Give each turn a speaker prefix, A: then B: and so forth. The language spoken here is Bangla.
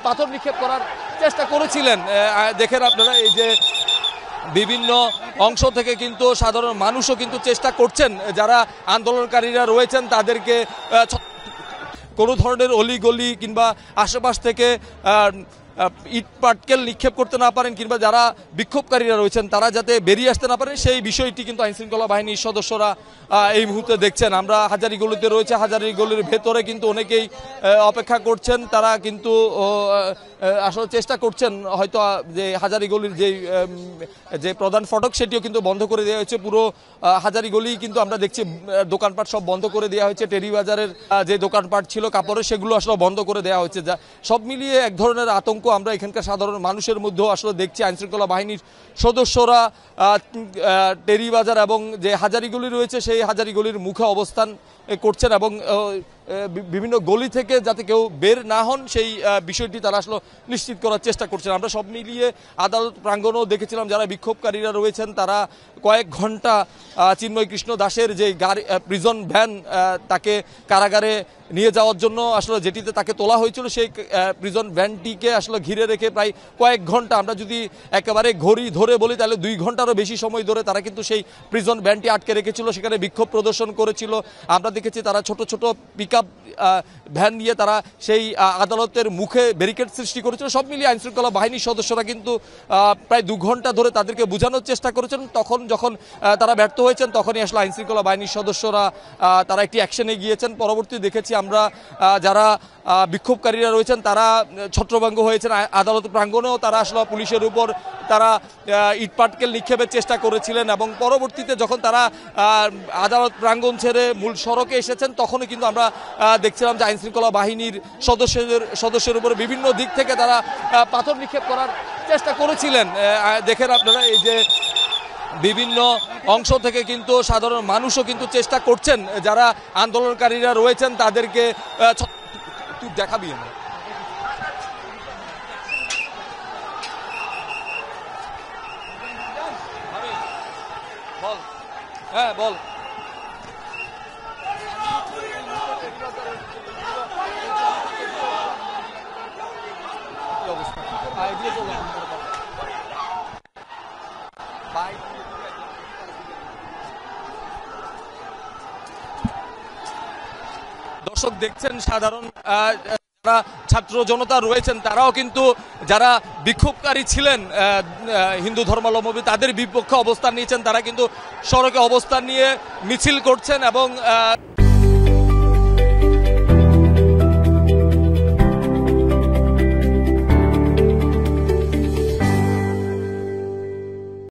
A: পাথর নিক্ষেপ করার চেষ্টা করেছিলেন। দেখেন আপনারা এই যে বিভিন্ন অংশ থেকে কিন্তু সাধারণ মানুষও কিন্তু চেষ্টা করছেন, যারা আন্দোলনকারীরা রয়েছেন তাদেরকে কোনো ধরনের অলিগলি কিংবা আশেপাশ থেকে ইট পাটকেল নিক্ষেপ করতে না পারেন কিংবা যারা বিক্ষোভকারীরা রয়েছেন তারা যাতে বেরিয়ে আসতে না পারেন সেই বিষয়টি কিন্তু আইনশৃঙ্খলা বাহিনীর সদস্যরা এই মুহূর্তে দেখছেন। আমরা হাজারীগলিতে রয়েছে, হাজারীগলির ভেতরে কিন্তু অনেকেই অপেক্ষা করছেন, তারা কিন্তু আসলে চেষ্টা করছেন হয়তো যে হাজারীগলির যে প্রধান ফটক সেটিও কিন্তু বন্ধ করে দেওয়া হয়েছে। পুরো হাজারীগলি কিন্তু আমরা দেখছি দোকানপাট সব বন্ধ করে দেওয়া হয়েছে। টেরি বাজারের যে দোকানপাট ছিল কাপড়ের সেগুলো আসলে বন্ধ করে দেওয়া হয়েছে। যা সব মিলিয়ে এক ধরনের আতঙ্ক আমরা এখানকার সাধারণ মানুষের মধ্যেও আসলে দেখছি। আইনশৃঙ্খলা বাহিনীর সদস্যরা টেরি বাজার এবং যে হাজারীগলি রয়েছে সেই হাজারীগলির মুখে অবস্থান করছেন এবং বিভিন্ন গলি থেকে যাতে কেউ বের না হন সেই বিষয়টি তারা আসলে নিশ্চিত করার চেষ্টা করছেন। আমরা সব মিলিয়ে আদালত প্রাঙ্গণেও দেখেছিলাম যারা বিক্ষোভকারীরা রয়েছেন তারা কয়েক ঘন্টা চিন্ময় কৃষ্ণ দাসের যে গাড়ি প্রিজন ভ্যান তাকে কারাগারে নিয়ে যাওয়ার জন্য আসলে যেটিতে তাকে তোলা হয়েছিল সেই প্রিজন ভ্যানটিকে আসলে ঘিরে রেখে প্রায় কয়েক ঘন্টা, আমরা যদি একেবারে ঘড়ি ধরে বলি তাহলে 2 ঘন্টারও বেশি সময় ধরে তারা কিন্তু সেই প্রিজন ভ্যানটি আটকে রেখেছিল, সেখানে বিক্ষোভ প্রদর্শন করেছিল। আমরা দেখেছি তারা ছোট ছোট পিকআপ ভ্যান নিয়ে তারা সেই আদালতের মুখে ব্যারিকেড সৃষ্টি করেছিল। সব মিলিয়ে আইনশৃঙ্খলা বাহিনীর সদস্যরা কিন্তু প্রায় 2 ঘন্টা ধরে তাদেরকে বোঝানোর চেষ্টা করেছেন। তখন যখন তারা ব্যর্থ হয়েছেন তখনই আসলে আইনশৃঙ্খলা বাহিনীর সদস্যরা তারা একটি অ্যাকশনে গিয়েছেন। পরবর্তী দেখেছি আমরা যারা বিক্ষোভকারীরা রয়েছেন তারা ছত্রভঙ্গ হয়েছেন আদালত প্রাঙ্গণেও, তারা আসলে পুলিশের উপর তারা ইটপাটকেল নিক্ষেপের চেষ্টা করেছিলেন এবং পরবর্তীতে যখন তারা আদালত প্রাঙ্গণ ছেড়ে মূল সড়কে এসেছেন তখনই কিন্তু আমরা দেখছিলাম যে আইনশৃঙ্খলা বাহিনীর সদস্যের উপরে বিভিন্ন দিক থেকে তারা পাথর নিক্ষেপ করার চেষ্টা করেছিলেন। দেখেন আপনারা এই যে বিভিন্ন অংশ থেকে কিন্তু সাধারণ মানুষও কিন্তু চেষ্টা করছেন, যারা আন্দোলনকারীরা রয়েছেন তাদেরকে তুই দেখাবি বল, হ্যাঁ বল। দর্শক দেখছেন সাধারণ যারা ছাত্র জনতা রয়েছেন তারাও কিন্তু যারা বিক্ষোভকারী ছিলেন হিন্দু ধর্মাবলম্বী তাদের বিপক্ষে অবস্থান নিয়েছেন, তারা কিন্তু সড়কে অবস্থান নিয়ে মিছিল করছেন এবং